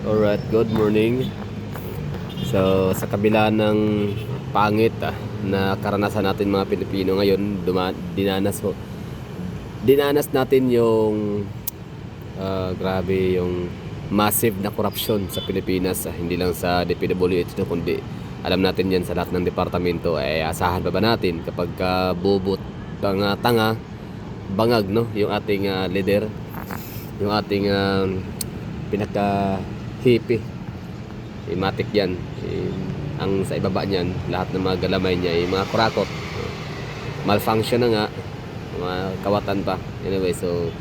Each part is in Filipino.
Alright, good morning. So, sa kabila ng pangit na karanasan natin mga Pilipino ngayon, dinanas natin yung grabe yung massive na corruption sa Pilipinas. Hindi lang sa DPWH no, kundi alam natin yan sa lahat ng departamento. Asahan pa ba natin kapag bubot, tanga, bangag no, yung ating leader, yung ating pinaka-hippie. Matik yan. Ang sa ibaba niyan, lahat ng mga galamay niya ay mga kurakot. Malfunction na nga. Mga kawatan pa. Anyway, so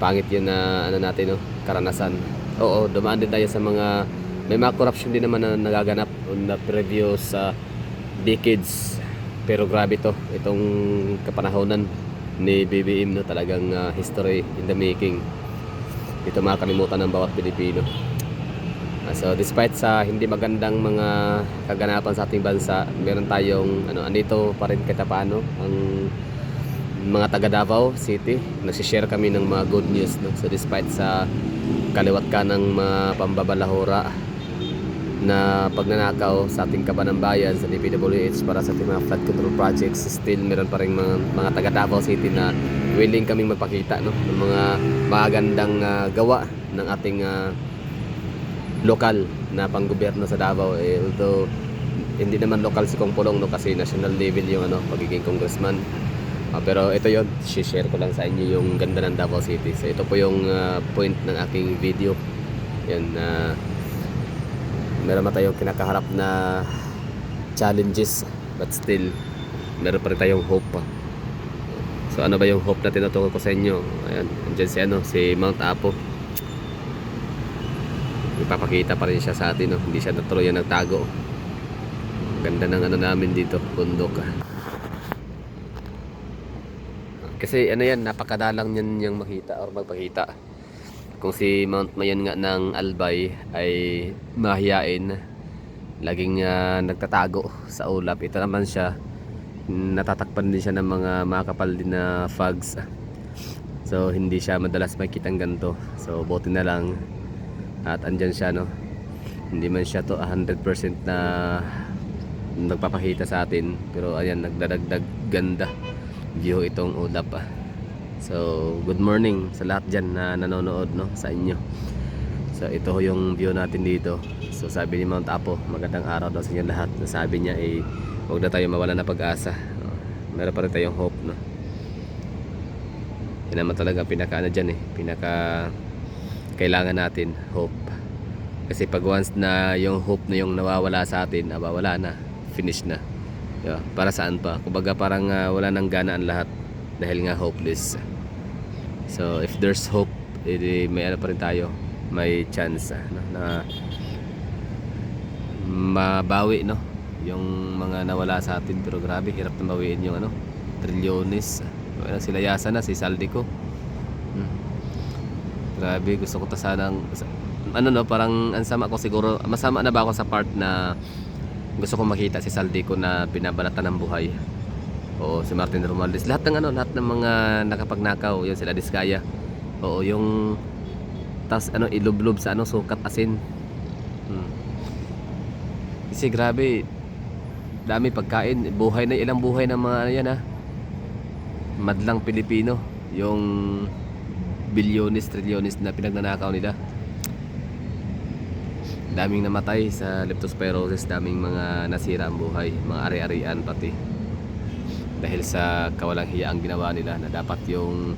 pangit yun na natin, no? Karanasan. Oo, dumaan din tayo sa mga may mga corruption din naman na nagaganap on the previous decades. Pero grabe to. Itong kapanahonan ni BBM, no? Talagang history in the making. Ito makakalimutan ng bawat Pilipino. So despite sa hindi magandang mga kaganapan sa ating bansa, meron tayong andito pa rin kahit paano ang mga taga Davao City. Nagsishare kami ng mga good news, no? So despite sa kaliwat ka ng mga pambabalahura na pagnanakaw sa ating kaban ng bayan sa DPWH para sa ating mga flood control projects, still meron pa rin mga taga Davao City na willing kaming magpakita, no, ng mga magandang gawa ng ating lokal na panggobyerno sa Davao. Although hindi naman lokal si Kong Pulong, no, kasi national level yung pagiging congressman. Pero ito yon, share ko lang sa inyo yung ganda ng Davao City. So ito po yung point ng aking video. Yan, meron pa tayong kinakaharap na challenges, but still meron pa rin tayong hope pa. So ano ba yung hope na tinutukoy ko sa inyo? Ayan, andyan si Mount Apo. Ipapakita pa rin siya sa atin, no? Hindi siya natuloy yung nagtago. Ganda ng namin dito, bundok. Kasi yan, napakadalang yan yung makita or magpakita. Kung si Mount Mayon nga ng Albay ay mahiyain, laging nagtatago sa ulap. Ito naman siya, natatakpan din siya ng mga makapal din na fogs. So hindi siya madalas makikita ng ganito. So buti na lang at andyan siya, no. Hindi man siya to 100% na nagpapakita sa atin, pero ayan, nagdadagdag ganda view itong ulap. So good morning sa lahat dyan na nanonood, no, sa inyo. So ito yung view natin dito. So sabi ni Mount Apo, magandang araw daw sa inyo lahat. Sabi niya huwag na tayo mawala na pag-asa, no? Meron pa rin tayong hope, no. Yan naman talaga pinaka dyan, pinaka kailangan natin, hope. Kasi pag once na yung hope na yung nawawala sa atin, wala na, finish na. Para saan pa? Kumbaga parang wala nang gana ang lahat dahil nga hopeless. So if there's hope, may pa rin tayo, may chance na mabawi, no, yung mga nawala sa atin. Pero grabe, hirap na bawiin yung trilyones. Silayasa na si Saldico. Grabe, gusto ko sanang parang ansama ko siguro. Masama na ba ako sa part na gusto ko makita si Saldico na binabalatan ng buhay, o si Martin Romualdez, lahat ng mga nakapagnakaw, yun sila Diskaya, oo, yung tas ilublob sa sukat asin. Kasi grabe, dami pagkain, buhay na ilang buhay ng mga yan, madlang Pilipino, yung bilyones, trilyones na pinagnanakaw nila. Daming namatay sa leptospirosis, daming mga nasira ang buhay, mga ari-arian pati, dahil sa kawalang hiyaang ginawa nila na dapat yung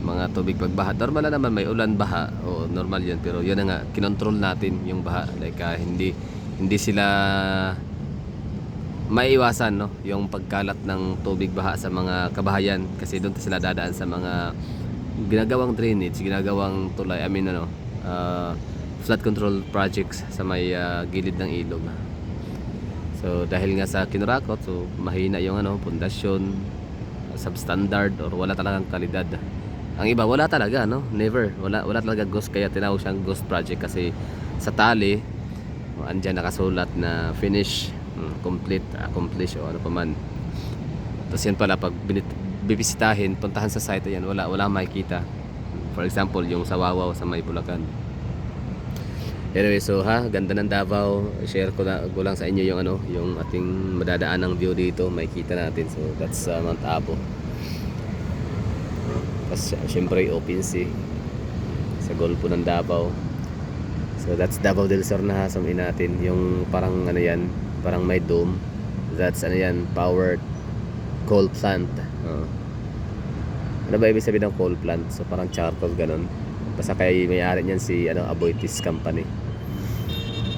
mga tubig pagbaha, normal na naman, may ulan baha, o normal yun, pero yun na nga, kinontrol natin yung baha, like hindi sila maiiwasan, no, yung pagkalat ng tubig baha sa mga kabahayan, kasi doon sila dadaan sa mga ginagawang drainage, ginagawang tulay, flood control projects sa may gilid ng ilog. So dahil nga sa kinurakot, so mahina yung pundasyon, substandard, or wala talagang kalidad. Ang iba wala talaga, no, never, wala talaga ghost, kaya tinawag siyang ghost project, kasi sa tali andyan nakasulat na finish, complete, accomplish, o ano pa man. Tapos yan pala, pag bibisitahin, puntahan sa site, ayan, wala makikita. For example, yung sa Wawaw sa may Bulacan. Anyway, so ganda ng Davao. Share ko lang sa inyo yung ano, yung ating madadaan ng view dito, makikita natin. So that's Mount Apo. Tapos syempre open sea sa Golfo ng Davao. So that's Davao del Sur na hasumin natin. Yung parang ano yan, parang may dome. That's ano yan, powered coal plant. Ano ba ibig sabihin ng coal plant? So parang charcoal ganun. Basta kaya may-ari niyan si Aboitiz Company.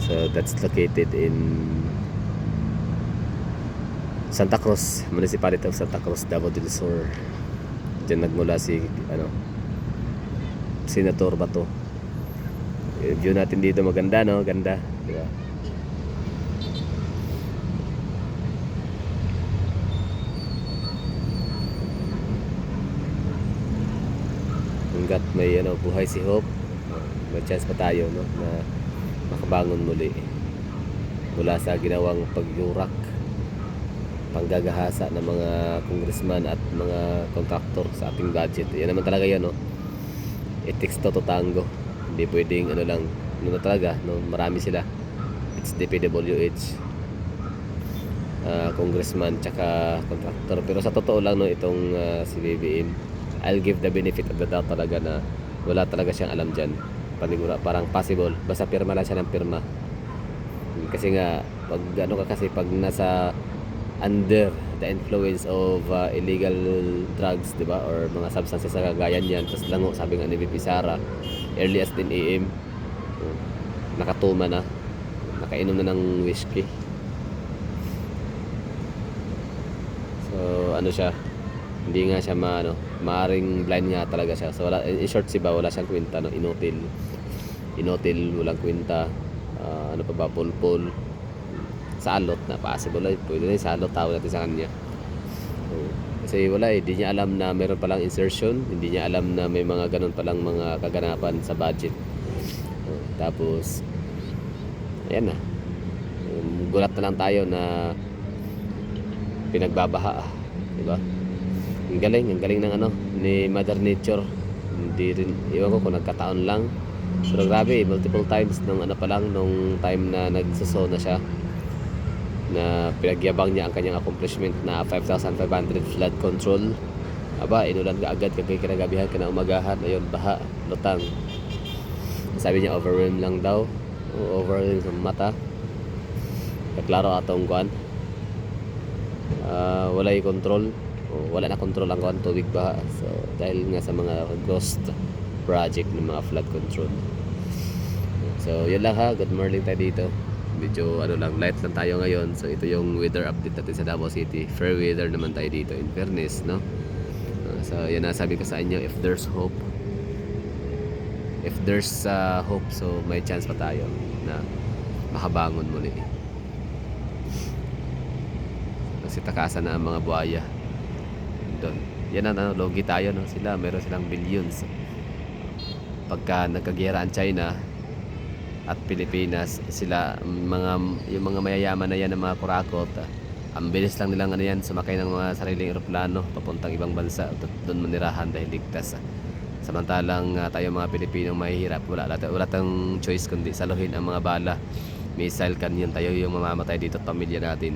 So that's located in Santa Cruz, Municipality of Santa Cruz, Davao del Sur. Diyan nagmula si Senator Bato. Yung view natin dito maganda, no? Ganda, di ba? Hanggat may buhay si Hope, may chance pa tayo, no, na makabangon muli mula sa ginawang pagyurak, panggagahasa ng mga congressman at mga contractor sa ating budget. Yan naman talaga yan, no? It takes to tango. Hindi pwedeng lang, na talaga, no? Marami sila. It's DPWH, congressman tsaka contractor. Pero sa totoo lang, no, itong si BBM, I'll give the benefit of the doubt talaga na wala talaga siyang alam dyan. Panigura, parang possible, basta pirma lang siya ng pirma. Kasi nga pag pag nasa under the influence of illegal drugs, di ba, or mga substances sa kagayan yan, tapos lango, sabi nga ni VP Sara, early as 10 AM nakatuma na, nakainom na ng whiskey. So siya, hindi nga siya maaring blind nga talaga siya. So wala, in short, wala siyang kwenta, no? Inotil, walang kwenta. Ano pa ba, pulpul, salot na possible ay pwede na yung salot, tawag natin sa kanya. Kasi wala, hindi niya alam na meron palang insertion, hindi niya alam na may mga ganun palang mga kaganapan sa budget. Tapos ayan na, gulat na lang tayo na pinagbabaha, di ba? Ang galing ng ni Mother Nature. Hindi rin, iwan ko kung nagkataon lang, pero grabe, multiple times nung nung time na nagsuso na siya, na pinagyabang niya ang kanyang accomplishment na 5,500 flood control. Inulan ka agad kagay kinagabihan ka na umagahan, ayun, baha, lutang. Sabi niya overwhelmed lang daw, overwhelmed sa mata. Kaklaro atong kuan, wala yung control, wala na control ang kuan, tubig baha. So dahil nga sa mga ghost project ng mga flood control. So yun lang good morning tayo dito. Medyo light lang tayo ngayon. So ito yung weather update natin sa Davao City. Fair weather naman tayo dito, in fairness, no? So yan, sabi ko sa inyo, if there's hope, so may chance pa tayo na makabangon muli. Kasi takasan na ang mga buhaya doon. Yan logi tayo, no? Meron silang billions. Pagka nagkagiyera ang China at Pilipinas, yung mga mayayaman na yan ng mga kurakot, ang bilis lang nilang sumakay ng mga sariling eroplano papuntang ibang bansa, doon manirahan dahil ligtas. Samantalang tayo mga Pilipinong mahihirap, wala tayong choice kundi saluhin ang mga bala, missile canyon, tayo yung mamamatay dito at pamilya natin.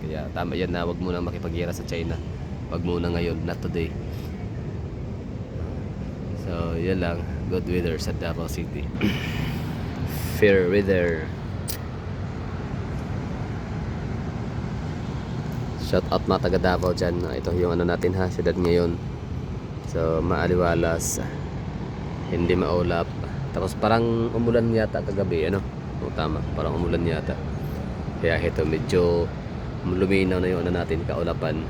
Kaya tama yan na wag muna makipaggiyera sa China, wag muna ngayon, not today. So yan lang, good weather sa Davao City. Fair weather. Shout out mga taga Davao dyan. Ito yung natin siyudad ngayon. So maaliwalas, hindi maulap. Tapos parang umulan yata kagabi, tama, parang umulan yata. Kaya ito medyo luminaw na yung natin, kaulapan.